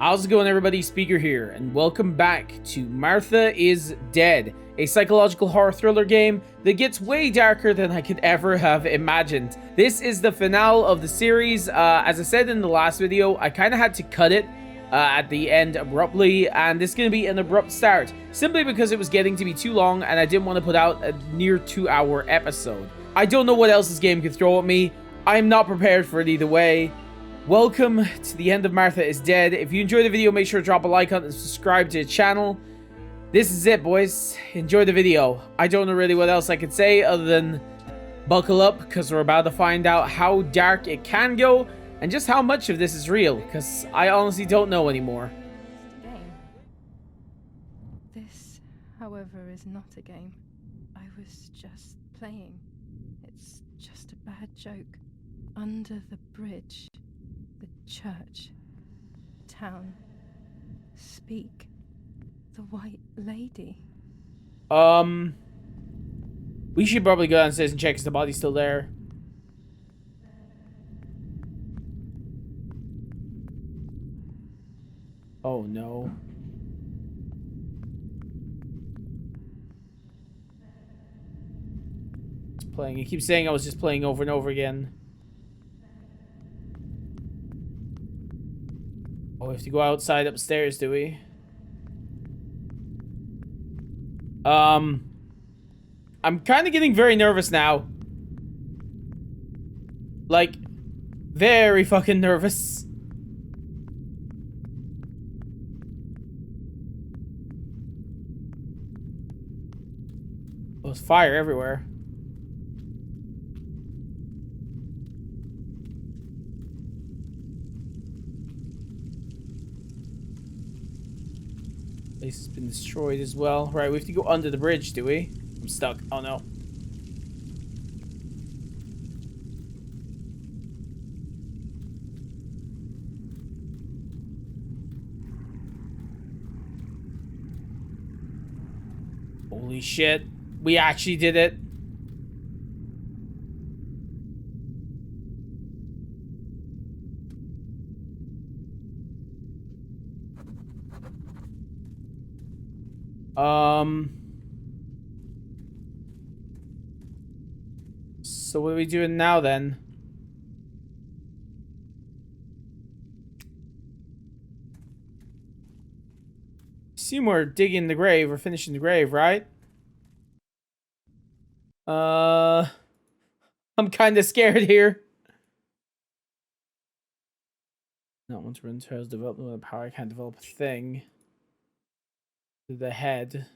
How's it going, everybody? Speaker here, and welcome back to Martha is Dead, a psychological horror thriller game that gets way darker than I could ever have imagined. This is the finale of the series. As I said in the last video, I kind of had to cut it at the end abruptly, and this is going to be an abrupt start, simply because it was getting to be too long, and I didn't want to put out a near 2-hour episode. I don't know what else this game could throw at me. I'm not prepared for it either way. Welcome to the end of Martha is Dead. If you enjoyed the video, make sure to drop a like on it and subscribe to the channel. This is it, boys. Enjoy the video. I don't know really what else I could say other than buckle up, because we're about to find out how dark it can go and just how much of this is real, because I honestly don't know anymore. Game. This, however, is not a game. I was just playing. It's just a bad joke. Under the bridge. The church, town, speak, the white lady. We should probably go downstairs and check if the body's still there. Oh no. It's playing. It keeps saying I was just playing over and over again. Oh, we have to go outside upstairs, do we? I'm kind of getting very nervous now. Like, very fucking nervous. There's fire everywhere. Place has been destroyed as well. Right, we have to go under the bridge, do we? I'm stuck. Oh no. Holy shit. We actually did it. So what are we doing now then? Assume we're digging the grave or finishing the grave, right? I'm kind of scared here. Not once we're in trials development with power, I can't develop a thing. The head.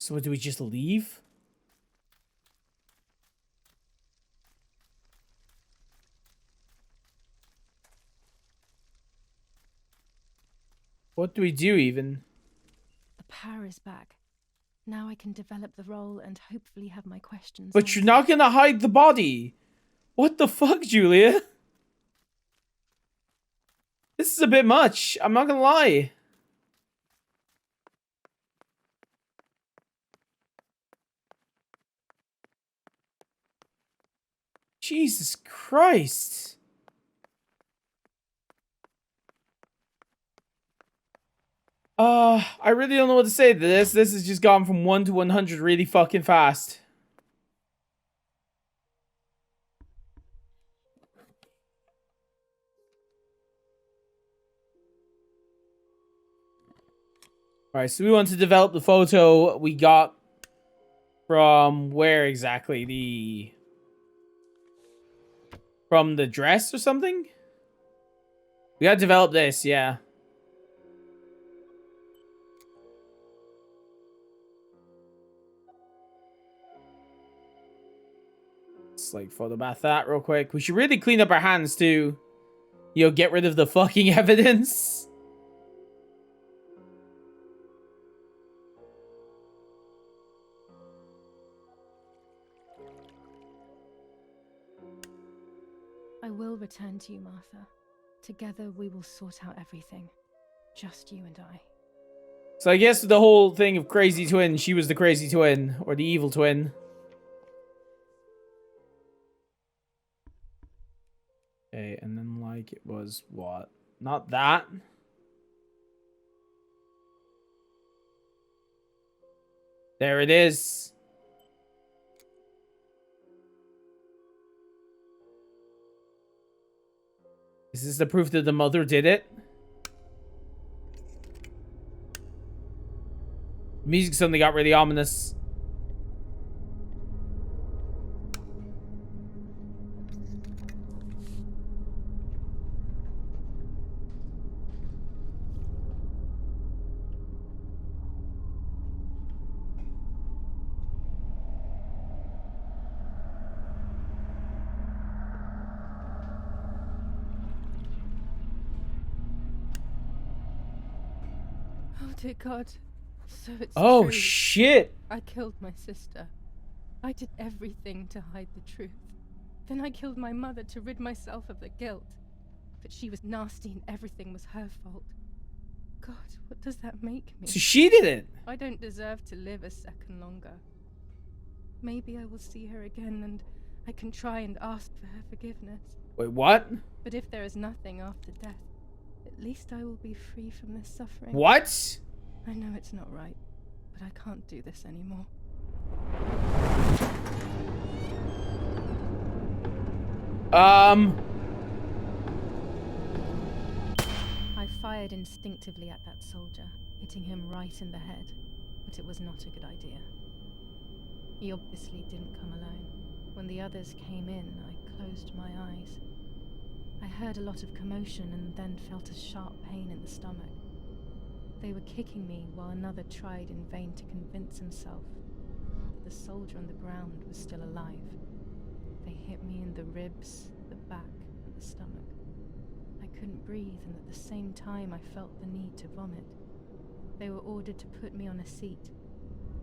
So what, do we just leave? What do we do even? The power is back. Now I can develop the role and hopefully have my questions But you're not gonna hide the body. What the fuck, Giulia? This is a bit much. I'm not gonna lie. Jesus Christ. I really don't know what to say to this. This has just gone from 1 to 100 really fucking fast. Alright, so we want to develop the photo we got from where exactly? From the dress or something? We gotta develop this, yeah. Let's like photobath that real quick. We should really clean up our hands too. You know, get rid of the fucking evidence. I will return to you, Martha. Together we will sort out everything. Just you and I. So I guess the whole thing of crazy twin, she was the crazy twin, or the evil twin. Okay, and then like it was what? Not that. There it is. Is this the proof that the mother did it? Music suddenly got really ominous. Oh dear God. So it's Oh, true. shit. I killed my sister. I did everything to hide the truth. Then I killed my mother to rid myself of the guilt. But she was nasty and everything was her fault. God, what does that make me? So she did it. I don't deserve to live a second longer. Maybe I will see her again and I can try and ask for her forgiveness. Wait, what? But if there is nothing after death, at least I will be free from this suffering. What? I know it's not right, but I can't do this anymore. I fired instinctively at that soldier, hitting him right in the head, but it was not a good idea. He obviously didn't come alone. When the others came in, I closed my eyes. I heard a lot of commotion and then felt a sharp pain in the stomach. They were kicking me while another tried in vain to convince himself that the soldier on the ground was still alive. They hit me in the ribs, the back, and the stomach. I couldn't breathe, and at the same time I felt the need to vomit. They were ordered to put me on a seat.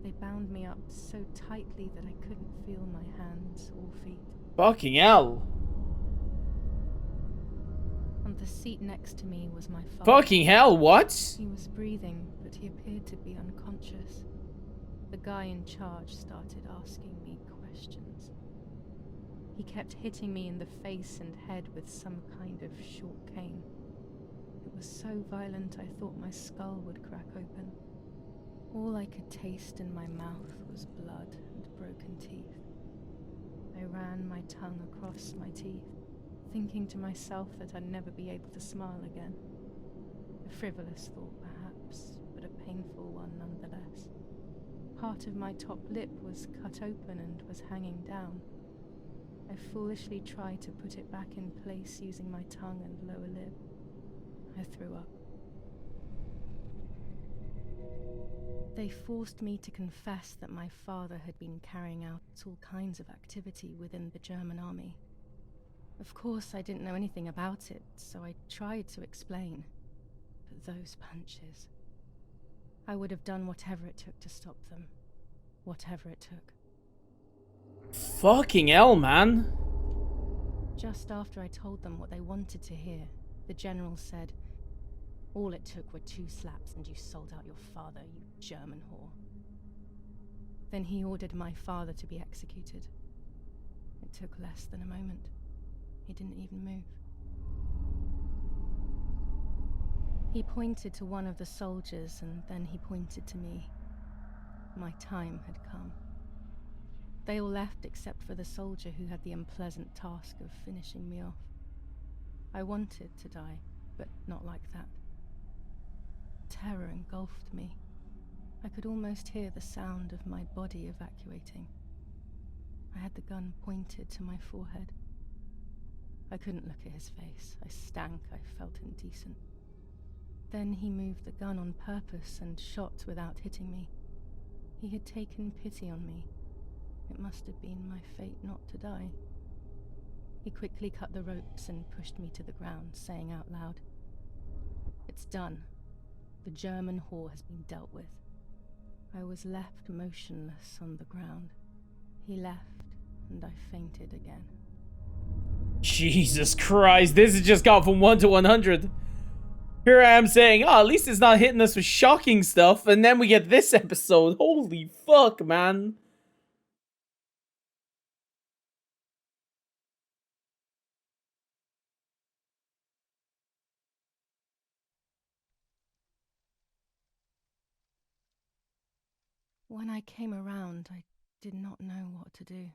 They bound me up so tightly that I couldn't feel my hands or feet. Fucking hell. On the seat next to me was my father. Fucking hell, what? He was breathing, but he appeared to be unconscious. The guy in charge started asking me questions. He kept hitting me in the face and head with some kind of short cane. It was so violent I thought my skull would crack open. All I could taste in my mouth was blood and broken teeth. I ran my tongue across my teeth, thinking to myself that I'd never be able to smile again. A frivolous thought, perhaps, but a painful one nonetheless. Part of my top lip was cut open and was hanging down. I foolishly tried to put it back in place using my tongue and lower lip. I threw up. They forced me to confess that my father had been carrying out all kinds of activity within the German army. Of course, I didn't know anything about it, so I tried to explain. But those punches... I would have done whatever it took to stop them. Whatever it took. Fucking hell, man. Just after I told them what they wanted to hear, the general said, "All it took were 2 slaps and you sold out your father, you German whore." Then he ordered my father to be executed. It took less than a moment. He didn't even move. He pointed to one of the soldiers and then he pointed to me. My time had come. They all left except for the soldier who had the unpleasant task of finishing me off. I wanted to die, but not like that. Terror engulfed me. I could almost hear the sound of my body evacuating. I had the gun pointed to my forehead. I couldn't look at his face. I stank. I felt indecent. Then he moved the gun on purpose and shot without hitting me. He had taken pity on me. It must have been my fate not to die. He quickly cut the ropes and pushed me to the ground, saying out loud, "It's done. The German whore has been dealt with." I was left motionless on the ground. He left, and I fainted again. Jesus Christ, this has just gone from 1 to 100. Here I am saying, oh, at least it's not hitting us with shocking stuff, and then we get this episode. Holy fuck, man. When I came around, I did not know what to do.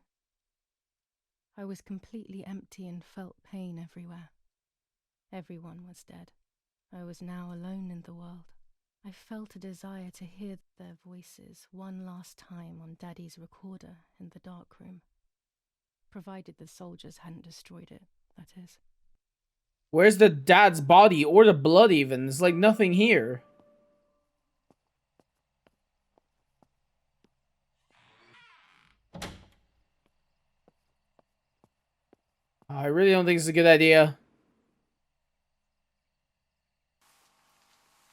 I was completely empty and felt pain everywhere. Everyone was dead. I was now alone in the world. I felt a desire to hear their voices one last time on Daddy's recorder in the dark room. Provided the soldiers hadn't destroyed it, that is. Where's the dad's body or the blood even? There's like nothing here. I really don't think it's a good idea.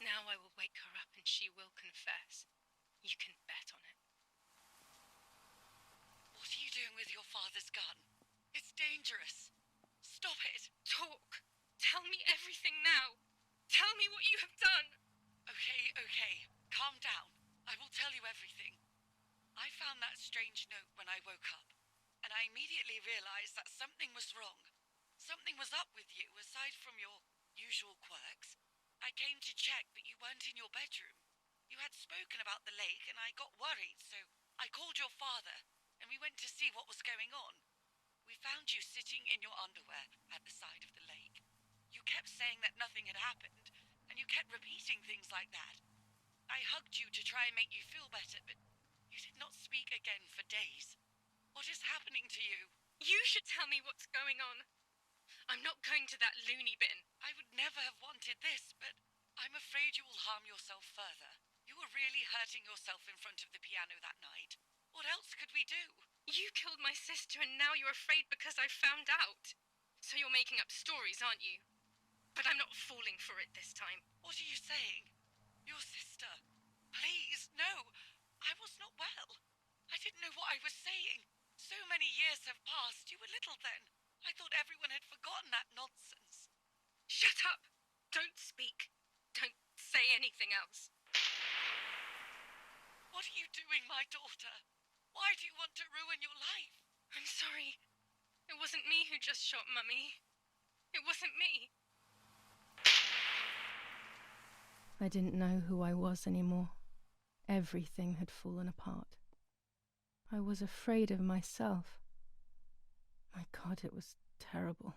Now I will wake her up and she will confess. You can bet on it. What are you doing with your father's gun? It's dangerous. Stop it. Talk! Tell me everything now! Tell me what you have done! Okay. Calm down. I will tell you everything. I found that strange note when I woke up, and I immediately realized that something was wrong. Something was up with you, aside from your usual quirks. I came to check, but you weren't in your bedroom. You had spoken about the lake, and I got worried, so I called your father, and we went to see what was going on. We found you sitting in your underwear at the side of the lake. You kept saying that nothing had happened, and you kept repeating things like that. I hugged you to try and make you feel better, but you did not speak again for days. What is happening to you? You should tell me what's going on. I'm not going to that loony bin. I would never have wanted this, but I'm afraid you will harm yourself further. You were really hurting yourself in front of the piano that night. What else could we do? You killed my sister and now you're afraid because I found out. So you're making up stories, aren't you? But I'm not falling for it this time. What are you saying? Your sister? Please, no. I was not well. I didn't know what I was saying. So many years have passed. You were little then. I thought everyone had forgotten that nonsense. Shut up! Don't speak. Don't say anything else. What are you doing, my daughter? Why do you want to ruin your life? I'm sorry. It wasn't me who just shot Mummy. It wasn't me. I didn't know who I was anymore. Everything had fallen apart. I was afraid of myself. My God, it was terrible.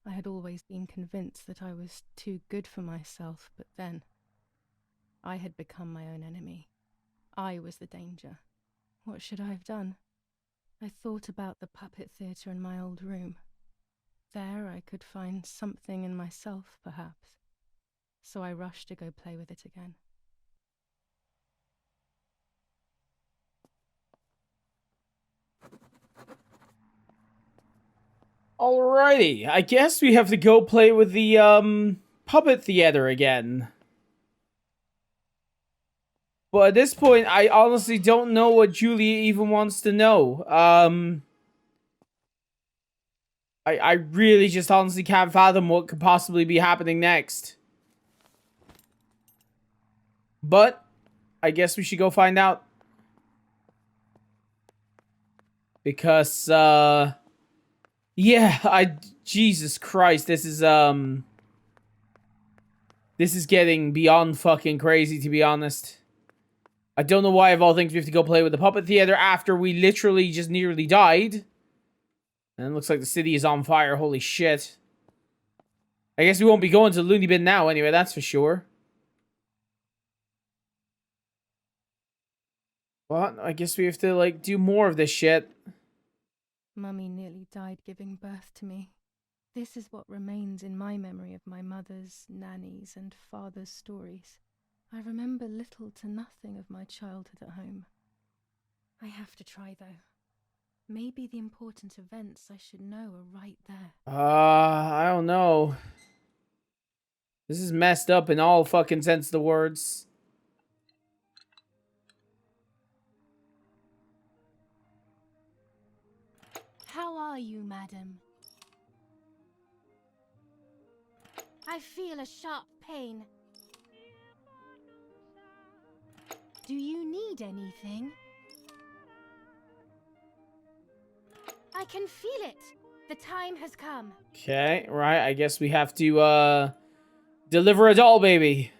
I had always been convinced that I was too good for myself, but then I had become my own enemy. I was the danger. What should I have done? I thought about the puppet theatre in my old room. There I could find something in myself, perhaps. So I rushed to go play with it again. Alrighty, I guess we have to go play with the puppet theater again. But at this point, I honestly don't know what Giulia even wants to know. I really just honestly can't fathom what could possibly be happening next. But I guess we should go find out. Because, yeah, Jesus Christ, this is getting beyond fucking crazy, to be honest. I don't know why, of all things, we have to go play with the puppet theater after we literally just nearly died. And it looks like the city is on fire, holy shit. I guess we won't be going to the loony bin now anyway, that's for sure. But I guess we have to, like, do more of this shit. Mummy nearly died giving birth to me. This is what remains in my memory of my mother's, nanny's, and father's stories. I remember little to nothing of my childhood at home. I have to try, though. Maybe the important events I should know are right there. I don't know. This is messed up in all fucking sense of the words. How are you, madam? I feel a sharp pain. Do you need anything? I can feel it. The time has come. Okay, right. I guess we have to, deliver a doll baby.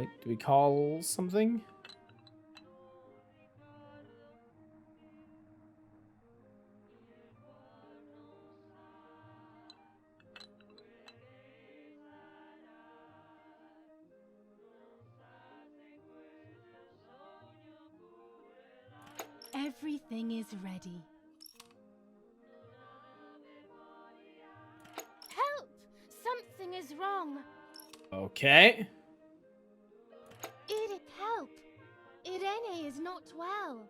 Wait, do we call something? Everything is ready. Help! Something is wrong. Okay. It help. Irene is not well.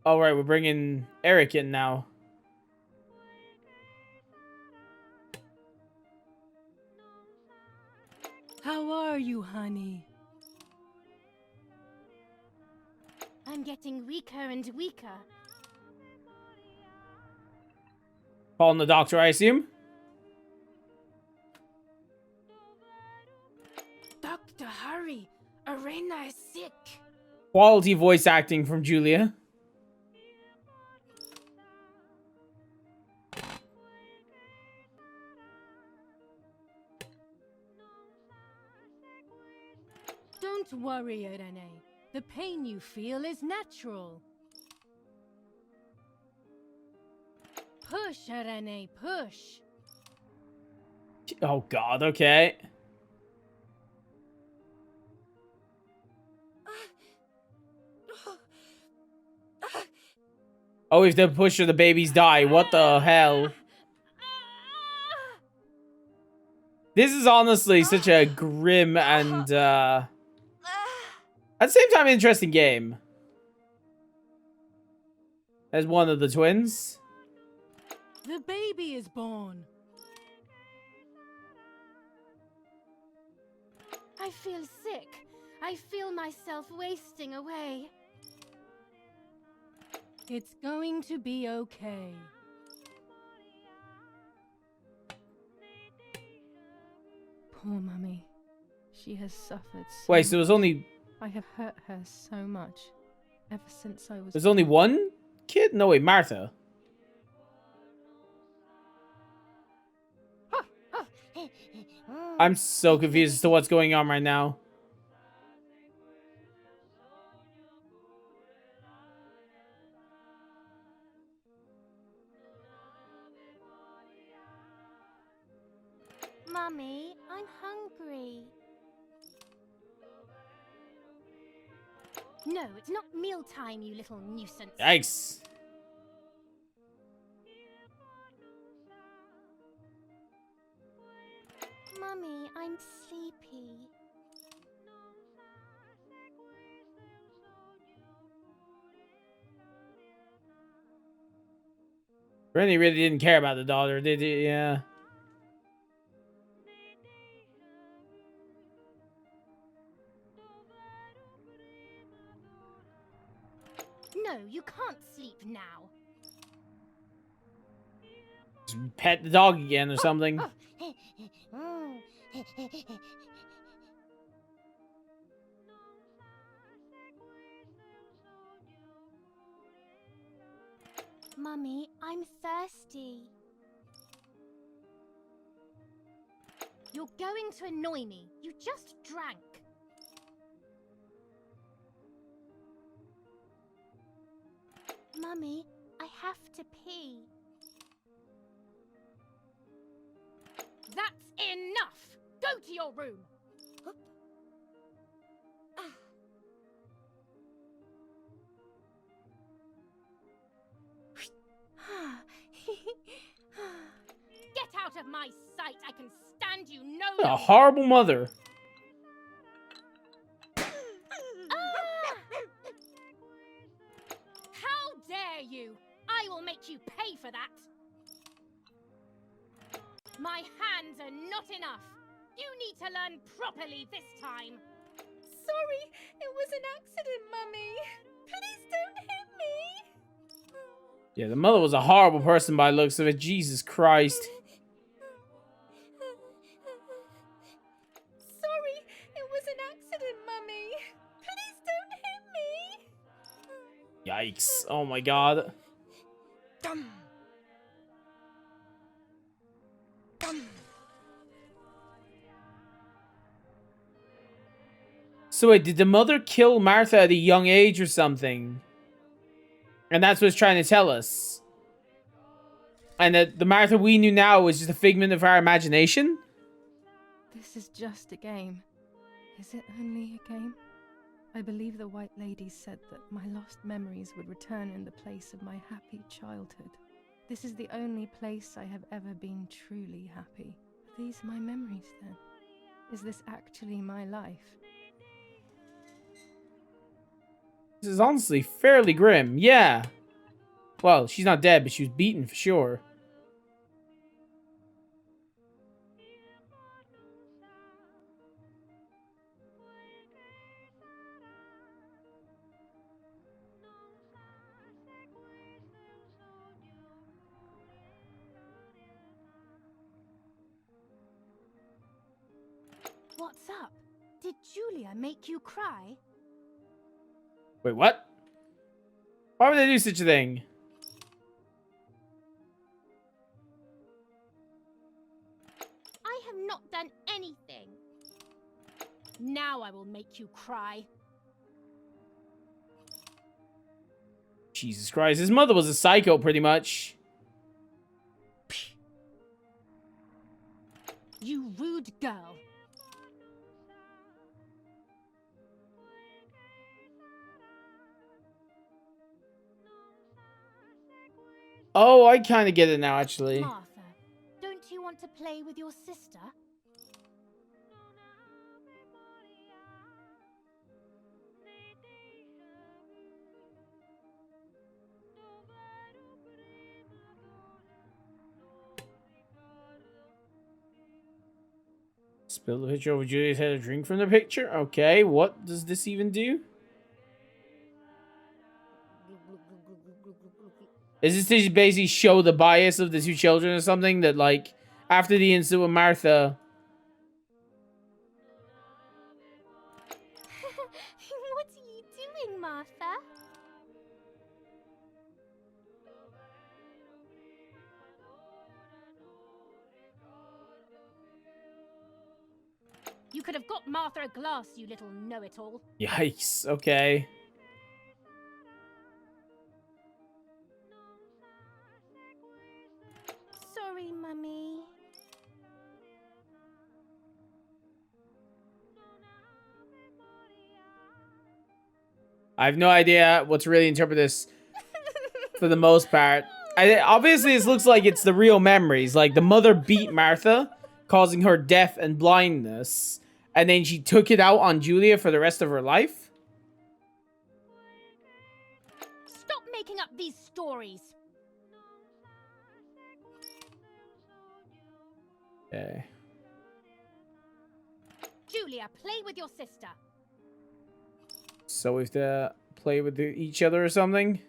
All right, we're bringing Eric in now. How are you, honey? I'm getting weaker and weaker. Calling the doctor, I assume. Doctor, hurry! Irene is sick. Quality voice acting from Giulia. Don't worry, Irene. The pain you feel is natural. Push, Irene, push. Oh God, okay. Oh, if they push her, the babies die. What the hell? This is honestly such a grim and, at the same time, interesting game. As one of the twins. The baby is born. I feel sick. I feel myself wasting away. It's going to be okay. Poor Mummy. She has suffered so Wait, so there's only... I have hurt her so much. Ever since I was... There's only one kid? No, wait, Martha. I'm so confused as to what's going on right now. Mummy, I'm hungry. No, it's not mealtime, you little nuisance. Yikes. Mummy, I'm sleepy. Rennie really didn't care about the daughter, did he? Yeah. No, you can't sleep now. Just pet the dog again or something. Mummy, I'm thirsty. You're going to annoy me. You just drank. Mummy, I have to pee. That's enough! Go to your room! Get out of my sight! I can stand you no What a longer! horrible mother. How dare you! I will make you pay for that! My hands are not enough! You need to learn properly this time! Sorry, it was an accident, Mummy! Please don't hit me! Yeah, the mother was a horrible person by the looks of it. Jesus Christ. Sorry, it was an accident, Mummy! Please don't hit me! Yikes. Oh my God. So wait, did the mother kill Martha at a young age or something? And that's what it's trying to tell us. And that the Martha we knew now was just a figment of our imagination? This is just a game. Is it only a game? I believe the White Lady said that my lost memories would return in the place of my happy childhood. This is the only place I have ever been truly happy. Are these my memories then? Is this actually my life? This is honestly fairly grim. Yeah. Well, she's not dead, but she was beaten for sure. What's up? Did Giulia make you cry? Wait, what? Why would they do such a thing? I have not done anything. Now I will make you cry. Jesus Christ, his mother was a psycho pretty much. You rude girl. Oh, I kind of get it now, actually. Martha, don't you want to play with your sister? Spill the picture over Julia's head, a drink from the picture. Okay, what does this even do? Is this to basically show the bias of the two children or something? That, like, after the incident with Martha... What are you doing, Martha? You could have got Martha a glass, you little know-it-all. Yikes, okay. Sorry, Mummy. I have no idea what to really interpret this for the most part. Obviously, this looks like it's the real memories. Like, the mother beat Martha, causing her death and blindness. And then she took it out on Giulia for the rest of her life? Stop making up these stories. Okay. Giulia, play with your sister. So we have to play with each other or something?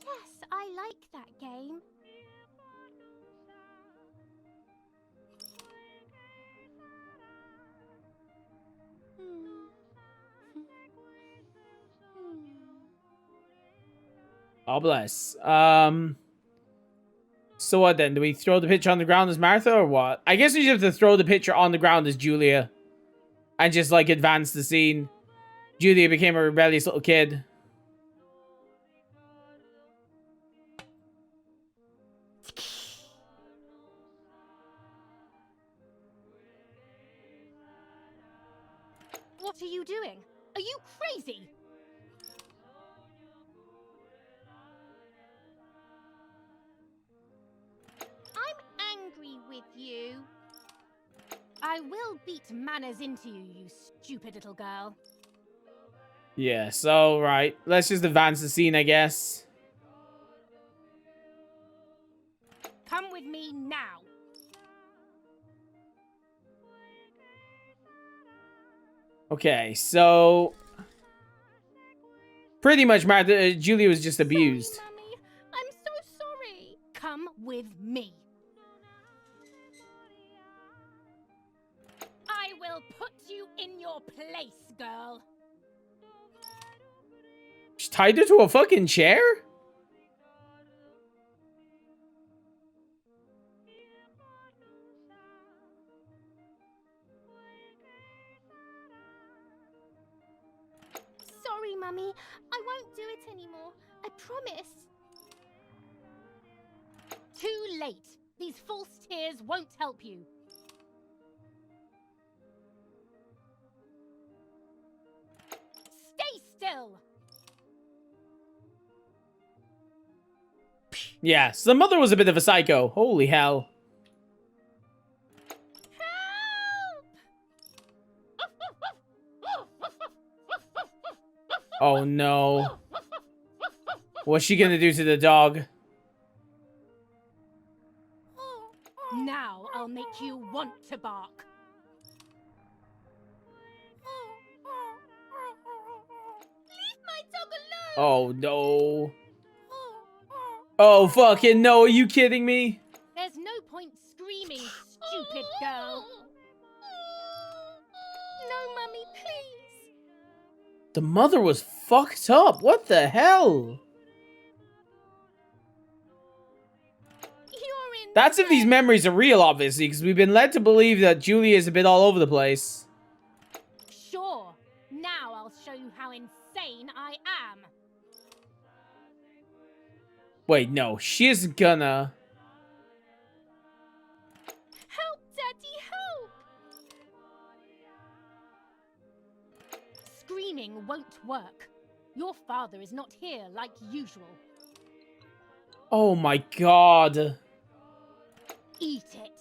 Yes, I like that game. Oh, bless. So what then? Do we throw the picture on the ground as Martha or what? I guess we just have to throw the picture on the ground as Giulia. And just, like, advance the scene. Giulia became a rebellious little kid. What are you doing? Are you crazy? I'm angry with you. I will beat manners into you, you stupid little girl. Yeah, so, right. Let's just advance the scene, I guess. Come with me now. Okay, so... pretty much Martha, Giulia was just abused. Sorry, Mummy. I'm so sorry. Come with me. I will put you in your place, girl. She tied her to a fucking chair? Sorry, Mummy. I won't do it anymore. I promise. Too late. These false tears won't help you. Stay still. Yeah, so the mother was a bit of a psycho. Holy hell. Oh no. What's she gonna do to the dog? Now I'll make you want to bark. Leave my dog alone. Oh no. Oh fucking no, are you kidding me? There's no point screaming, stupid girl. No, Mummy, please. The mother was fucked up. What the hell? You're in. That's if these memories are real, obviously, because we've been led to believe that Giulia is a bit all over the place. Sure. Now I'll show you how insane I am. Wait, no, she isn't gonna... Help, Daddy, help! Screaming won't work. Your father is not here like usual. Oh my god. Eat it.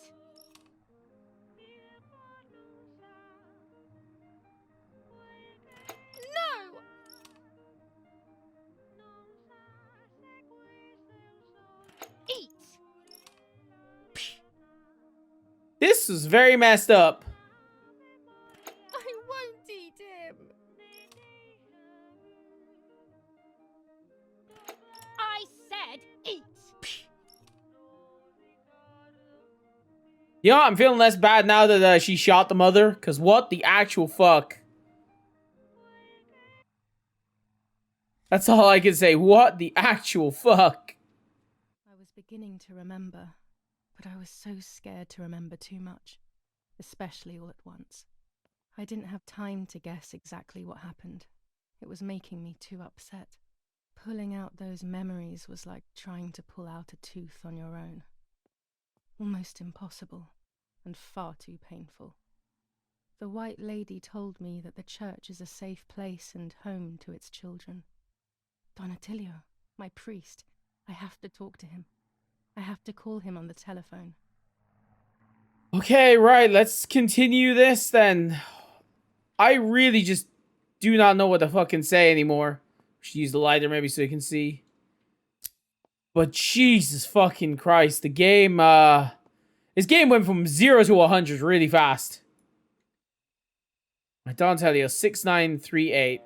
No! Eat! This was very messed up. I won't eat him. I said eat. You know, I'm feeling less bad now that she shot the mother, because what the actual fuck? That's all I can say. What the actual fuck? I was beginning to remember, but I was so scared to remember too much, especially all at once. I didn't have time to guess exactly what happened. It was making me too upset. Pulling out those memories was like trying to pull out a tooth on your own. Almost impossible, and far too painful. The White Lady told me that the church is a safe place and home to its children. Don Attilio, my priest, I have to talk to him. I have to call him on the telephone. Okay, right, let's continue this then. I really just do not know what to fucking say anymore. Should use the lighter maybe so you can see. But Jesus fucking Christ, the game, this game went from 0 to 100 really fast. I don't tell you, 6938.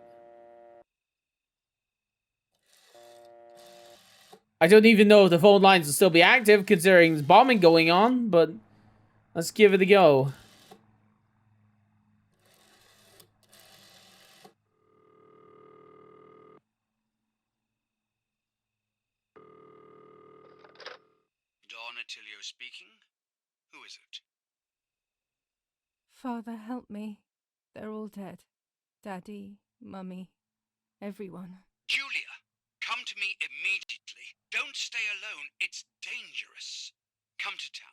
I don't even know if the phone lines will still be active considering there's bombing going on, but let's give it a go. Don Attilio speaking. Who is it? Father, help me. They're all dead. Daddy, Mummy, everyone. Giulia, come to me immediately. Don't stay alone. It's dangerous. Come to town.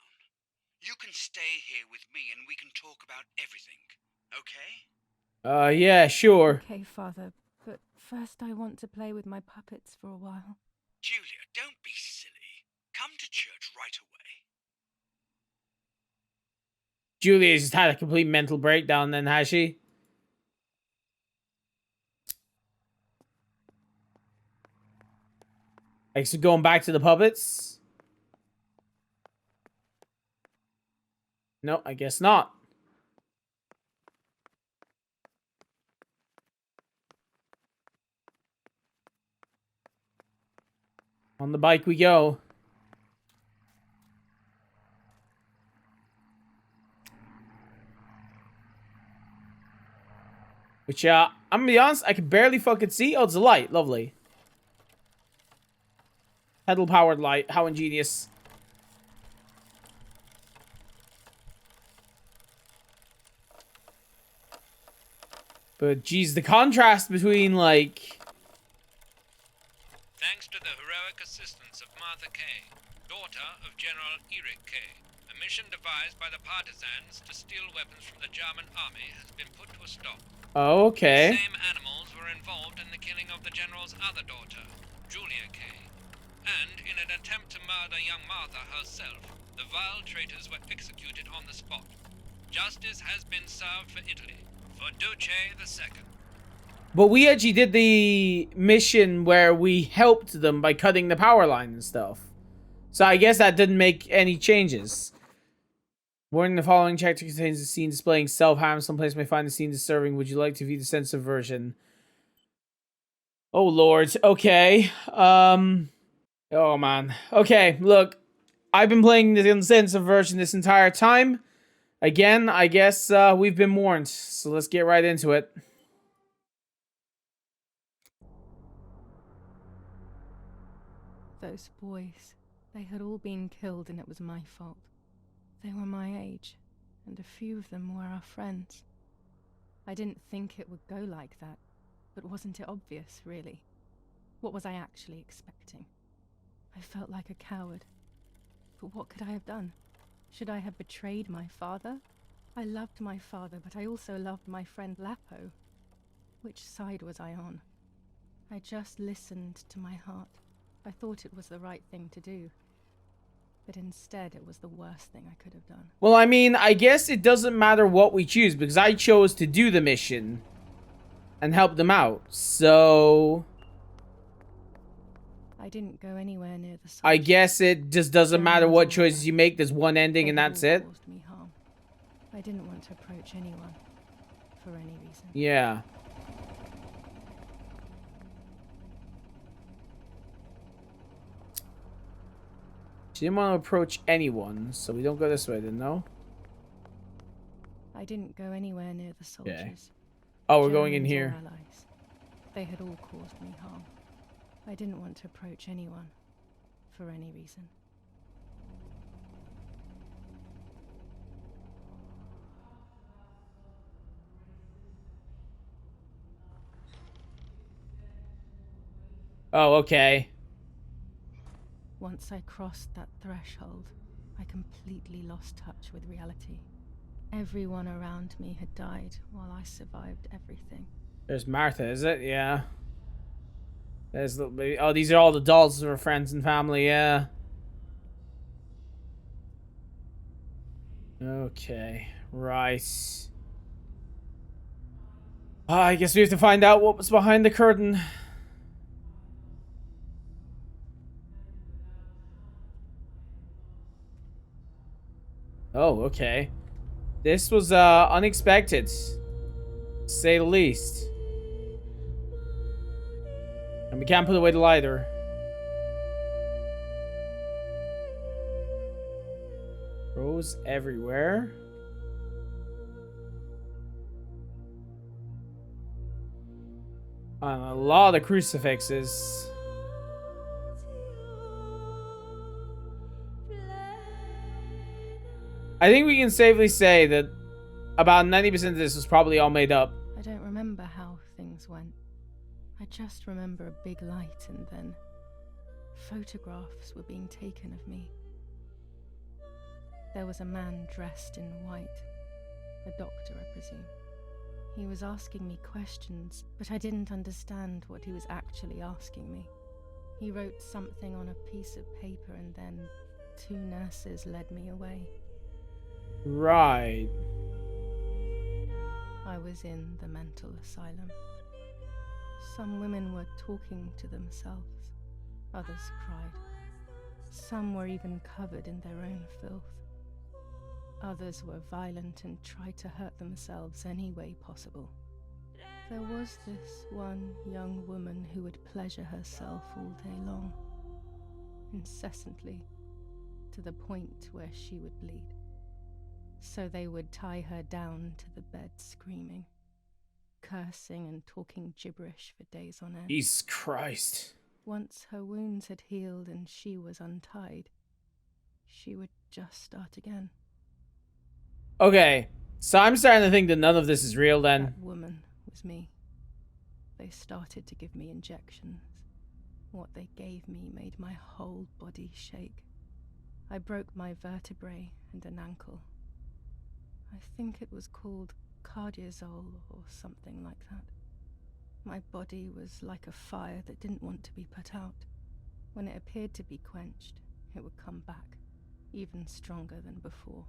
You can stay here with me and we can talk about everything. Okay? Yeah, sure. Okay, Father, but first I want to play with my puppets for a while. Giulia, don't be silly. Come to church right away. Giulia's just had a complete mental breakdown then, has she? Like, so going back to the puppets? No, I guess not. On the bike we go. Which, I'm gonna be honest, I can barely fucking see. Oh, it's a light. Lovely. Pedal-powered light. How ingenious. But, geez, the contrast between, like... Thanks to the heroic assistance of Martha Kay, daughter of General Eric Kay, a mission devised by the partisans to steal weapons from the German army has been put to a stop. Okay. The same animals were involved in the killing of the general's other daughter, Giulia Kay. And in an attempt to murder young Martha herself, the vile traitors were executed on the spot. Justice has been served for Italy, for Duce II. But we actually did the mission where we helped them by cutting the power line and stuff. So I guess that didn't make any changes. Warning, the following chapter contains a scene displaying self-harm. Some players may find the scene disturbing. Would you like to view the censored version? Oh, Lord. Okay. Oh, man. Okay, look. I've been playing the uncensored version this entire time. Again, I guess we've been warned. So let's get right into it. Those boys, they had all been killed and it was my fault. They were my age, and a few of them were our friends. I didn't think it would go like that, but wasn't it obvious, really? What was I actually expecting? I felt like a coward. But what could I have done? Should I have betrayed my father? I loved my father, but I also loved my friend Lapo. Which side was I on? I just listened to my heart. I thought it was the right thing to do. But instead, it was the worst thing I could have done. Well, I mean, I guess it doesn't matter what we choose, because I chose to do the mission and help them out, so... I didn't go anywhere near the soldiers. I guess it just doesn't matter what choices you make, there's one ending and that's it. Caused me harm. I didn't want to approach anyone, for any reason. Yeah. She didn't want to approach anyone, so we don't go this way then, no? I didn't go anywhere near the soldiers. Okay. Oh, we're going in Germans or here. allies. They had all caused me harm. I didn't want to approach anyone, for any reason. Oh, okay. Once I crossed that threshold, I completely lost touch with reality. Everyone around me had died while I survived everything. There's Martha, is it? Yeah. There's little baby. Oh, these are all the dolls of her friends and family, yeah. Okay, right. I guess we have to find out what was behind the curtain. Oh, okay. This was unexpected, to say the least. And we can't put away the lighter. Rose everywhere. And a lot of crucifixes. I think we can safely say that about 90% of this was probably all made up. I don't remember how things went. I just remember a big light and then photographs were being taken of me. There was a man dressed in white, a doctor, I presume. He was asking me questions, but I didn't understand what he was actually asking me. He wrote something on a piece of paper and then 2 nurses led me away. Right. I was in the mental asylum. Some women were talking to themselves. Others cried. Some were even covered in their own filth. Others were violent and tried to hurt themselves any way possible. There was this one young woman who would pleasure herself all day long, incessantly, to the point where she would bleed. So they would tie her down to the bed screaming, cursing and talking gibberish for days on end. Jesus Christ. Once her wounds had healed and she was untied, she would just start again. Okay, so I'm starting to think that none of this is real then. That woman was me. They started to give me injections. What they gave me made my whole body shake. I broke my vertebrae and an ankle. I think it was called cardiazole or something like that. My body was like a fire that didn't want to be put out. When it appeared to be quenched, it would come back, even stronger than before.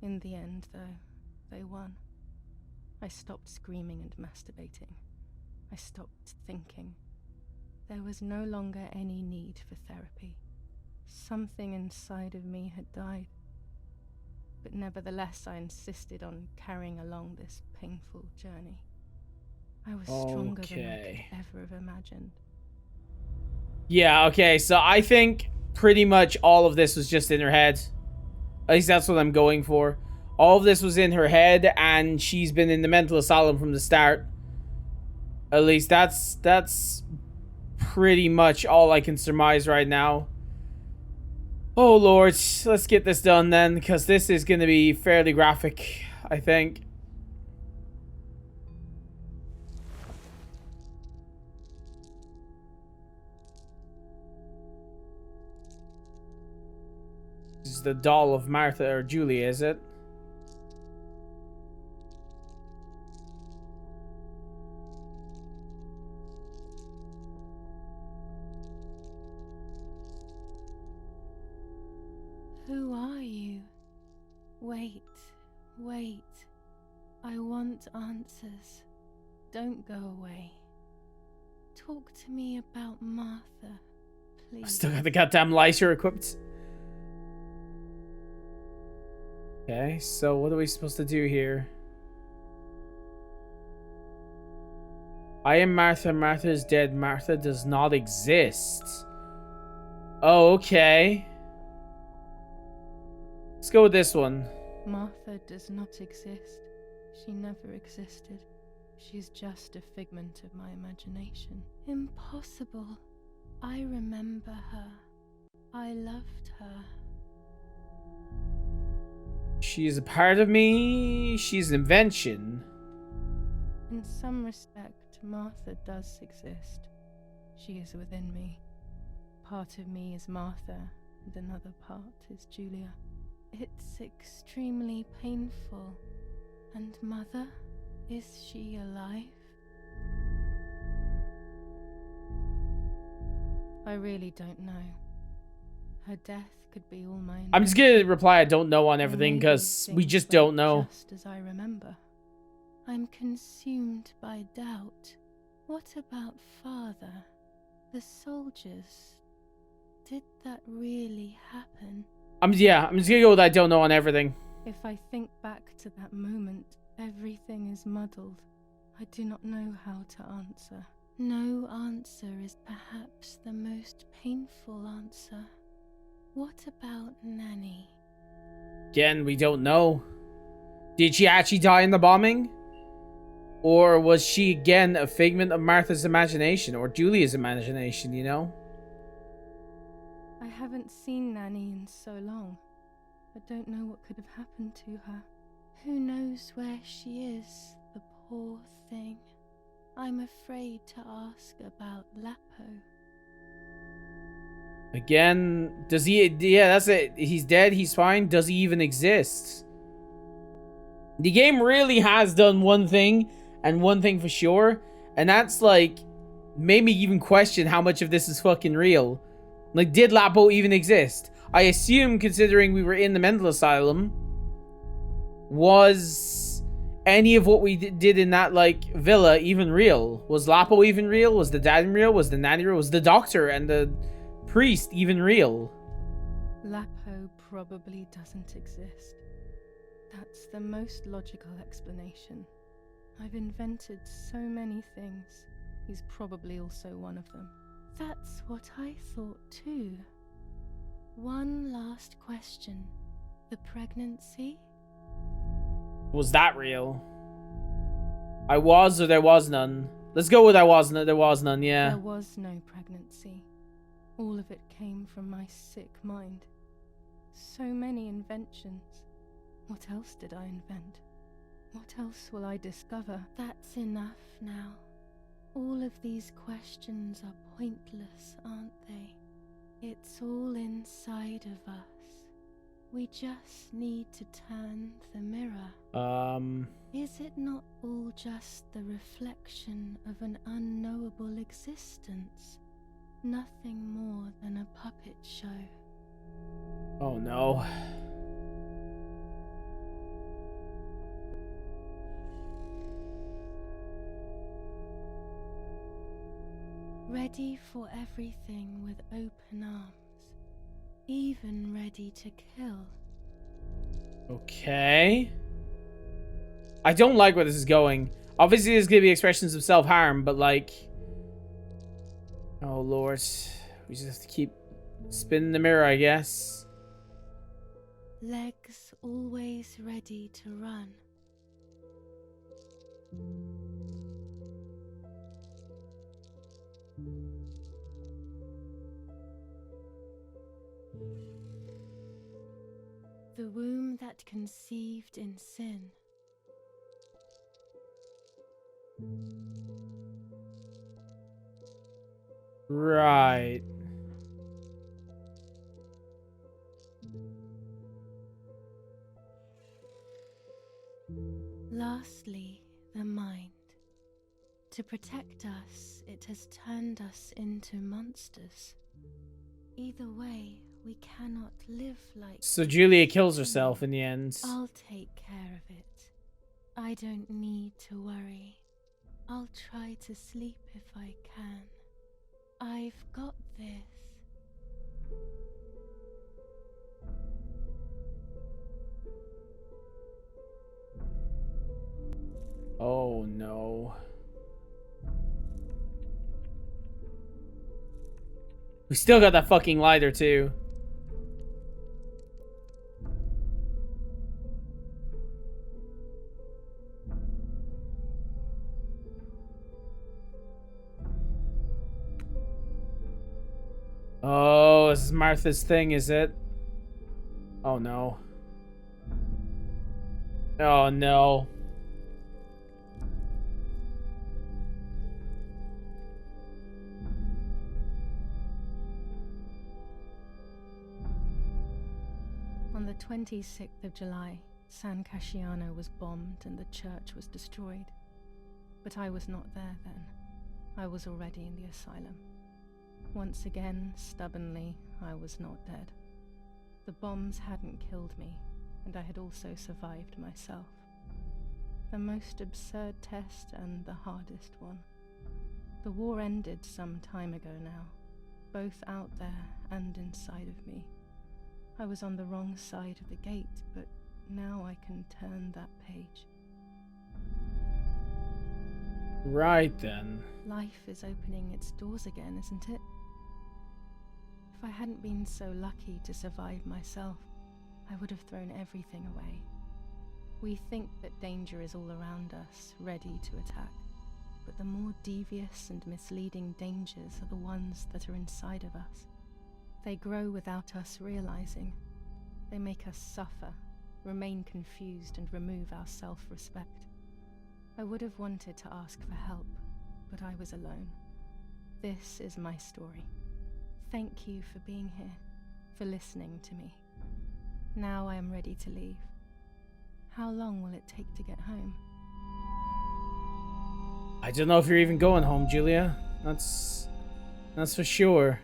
In the end, though, they won. I stopped screaming and masturbating. I stopped thinking. There was no longer any need for therapy. Something inside of me had died. But nevertheless, I insisted on carrying along this painful journey. I was stronger than I could ever have imagined. Yeah, okay, so I think pretty much all of this was just in her head. At least that's what I'm going for. All of this was in her head, and she's been in the mental asylum from the start. At least that's pretty much all I can surmise right now. Oh lord, let's get this done then, because this is going to be fairly graphic, I think. This is the doll of Martha or Giulia, is it? Who are you? Wait. I want answers. Don't go away. Talk to me about Martha, please. I've still got the goddamn lighter equipped. Okay, so what are we supposed to do here? I am Martha. Martha is dead. Martha does not exist. Oh, okay. Let's go with this one. Martha does not exist. She never existed. She's just a figment of my imagination. Impossible. I remember her. I loved her. She's a part of me. She's an invention. In some respect, Martha does exist. She is within me. Part of me is Martha, and another part is Giulia. It's extremely painful. And Mother? Is she alive? I really don't know. Her death could be all mine. I'm just gonna reply I don't know on everything because we just don't know. Just as I remember. I'm consumed by doubt. What about Father? The soldiers? Did that really happen? I'm just gonna go with I don't know on everything. If I think back to that moment, everything is muddled. I do not know how to answer. No answer is perhaps the most painful answer. What about Nanny? Again, we don't know. Did she actually die in the bombing? Or was she again a figment of Martha's imagination or Giulia's imagination, you know? I haven't seen Nanny in so long. I don't know what could have happened to her. Who knows where she is, the poor thing. I'm afraid to ask about Lapo. Again, does he... Yeah, that's it. He's dead, he's fine. Does he even exist? The game really has done one thing, and one thing for sure, and that's, like, made me even question how much of this is fucking real. Like, did Lapo even exist? I assume, considering we were in the mental asylum, was any of what we did in that, like, villa even real? Was Lapo even real? Was the dad real? Was the nanny real? Was the doctor and the priest even real? Lapo probably doesn't exist. That's the most logical explanation. I've invented so many things. He's probably also one of them. That's what I thought too. One last question. The pregnancy? Was that real? I was or there was none. Let's go with I was none. There was none, yeah. There was no pregnancy. All of it came from my sick mind. So many inventions. What else did I invent? What else will I discover? That's enough now. All of these questions are pointless, aren't they? It's all inside of us. We just need to turn the mirror. Is it not all just the reflection of an unknowable existence? Nothing more than a puppet show. Oh no. Ready for everything with open arms. Even ready to kill. Okay. I don't like where this is going. Obviously, there's gonna be expressions of self-harm, but like... Oh, Lord. We just have to keep spinning the mirror, I guess. Legs always ready to run. The womb that conceived in sin. Right. Lastly, the mind. To protect us, it has turned us into monsters. Either way, we cannot live like... So Giulia kills herself in the end. I'll take care of it. I don't need to worry. I'll try to sleep if I can. I've got this. Oh no. We still got that fucking lighter too. Oh, this is Martha's thing, is it? Oh no. Oh no. On the 26th of July, San Casciano was bombed and the church was destroyed. But I was not there then. I was already in the asylum. Once again, stubbornly, I was not dead. The bombs hadn't killed me, and I had also survived myself. The most absurd test and the hardest one. The war ended some time ago now, both out there and inside of me. I was on the wrong side of the gate, but now I can turn that page. Right then. Life is opening its doors again, isn't it? If I hadn't been so lucky to survive myself, I would have thrown everything away. We think that danger is all around us, ready to attack. But the more devious and misleading dangers are the ones that are inside of us. They grow without us realizing. They make us suffer, remain confused, and remove our self-respect. I would have wanted to ask for help, but I was alone. This is my story. Thank you for being here, for listening to me. Now I am ready to leave. How long will it take to get home? I don't know if you're even going home, Giulia. That's for sure.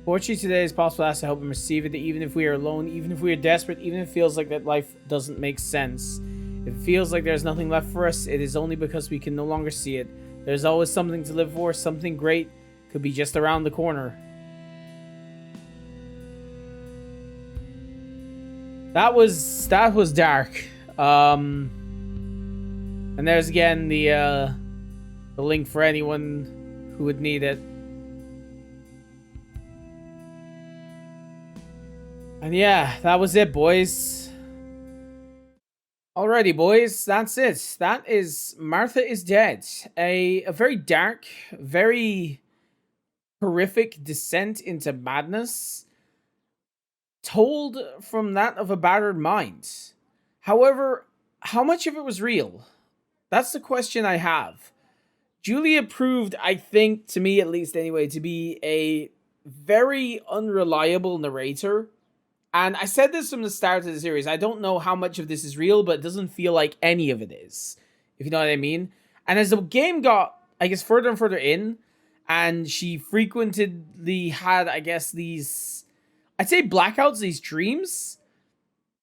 Fortunately, today is possible to help him receive it, even if we are alone, even if we are desperate, even if it feels like that life doesn't make sense. If it feels like there's nothing left for us, it is only because we can no longer see it. There's always something to live for, something great could be just around the corner. That was dark. And there's again the link for anyone who would need it. And yeah, that was it, boys. Alrighty, boys, that's it. That is Martha is Dead. A very dark, very horrific descent into madness, told from that of a battered mind. However, how much of it was real? That's the question I have. Giulia proved, I think, to me at least anyway, to be a very unreliable narrator. And I said this from the start of the series. I don't know how much of this is real, but it doesn't feel like any of it is. If you know what I mean. And as the game got, I guess, further and further in, and she frequentedly had, I guess, these, I'd say blackouts, these dreams,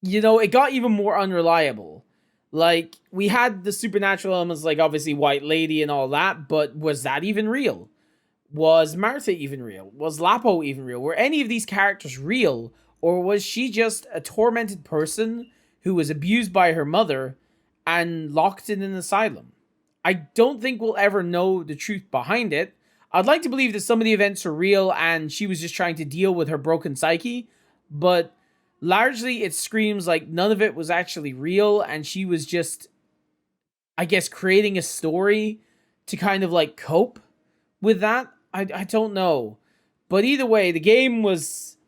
you know, it got even more unreliable. Like, we had the supernatural elements, like obviously White Lady and all that, but was that even real? Was Martha even real? Was Lapo even real? Were any of these characters real? Or was she just a tormented person who was abused by her mother and locked in an asylum? I don't think we'll ever know the truth behind it. I'd like to believe that some of the events are real and she was just trying to deal with her broken psyche, but largely it screams like none of it was actually real and she was just, I guess, creating a story to kind of like cope with that. I don't know. But either way, the game was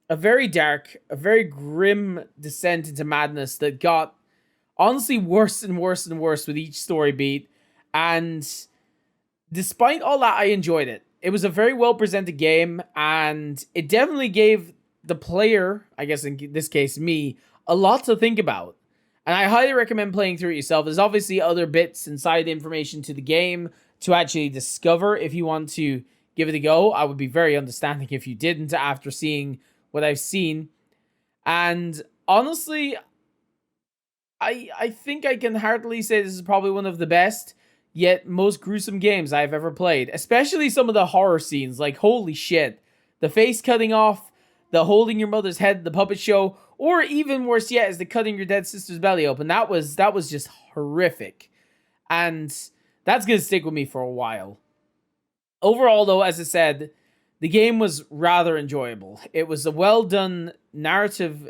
a very dark, a very grim descent into madness that got honestly worse and worse and worse with each story beat. And despite all that, I enjoyed it. It was a very well presented game, and it definitely gave the player, I guess in this case me, a lot to think about. And I highly recommend playing through it yourself. There's obviously other bits and side information to the game to actually discover if you want to give it a go. I would be very understanding if you didn't after seeing what I've seen. And honestly, I think I can heartily say this is probably one of the best, yet most gruesome games I've ever played. Especially some of the horror scenes, like holy shit. The face cutting off, the holding your mother's head, the puppet show, or even worse yet is the cutting your dead sister's belly open. That was just horrific. And that's going to stick with me for a while. Overall, though, as I said, the game was rather enjoyable. It was a well-done narrative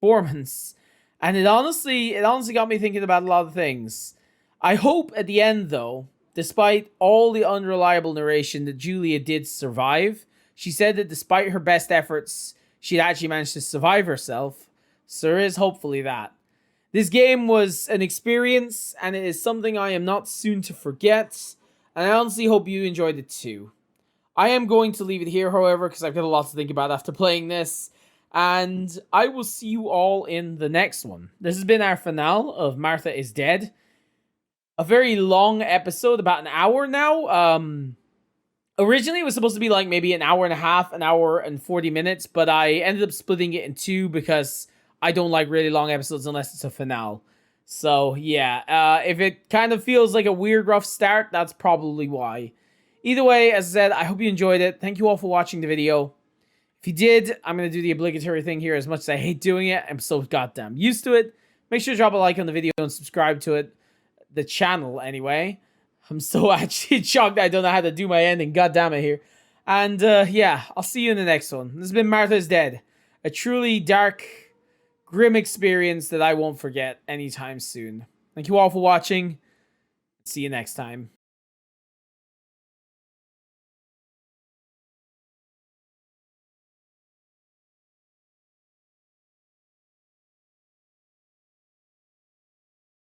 performance, and it honestly got me thinking about a lot of things. I hope at the end, though, despite all the unreliable narration, that Giulia did survive. She said that despite her best efforts, she'd actually managed to survive herself. So there is hopefully that. This game was an experience, and it is something I am not soon to forget. And I honestly hope you enjoyed it too. I am going to leave it here, however, because I've got a lot to think about after playing this. And I will see you all in the next one. This has been our finale of Martha is Dead. A very long episode, about an hour now. Originally, it was supposed to be like maybe an hour and a half, an hour and 40 minutes. But I ended up splitting it in two because I don't like really long episodes unless it's a finale. So, yeah, if it kind of feels like a weird, rough start, that's probably why. Either way, as I said, I hope you enjoyed it. Thank you all for watching the video. If you did, I'm going to do the obligatory thing here. As much as I hate doing it, I'm so goddamn used to it. Make sure to drop a like on the video and subscribe to it. The channel, anyway. I'm so actually shocked I don't know how to do my ending. God damn it here. And, yeah, I'll see you in the next one. This has been Martha's Dead. A truly dark, grim experience that I won't forget anytime soon. Thank you all for watching. See you next time.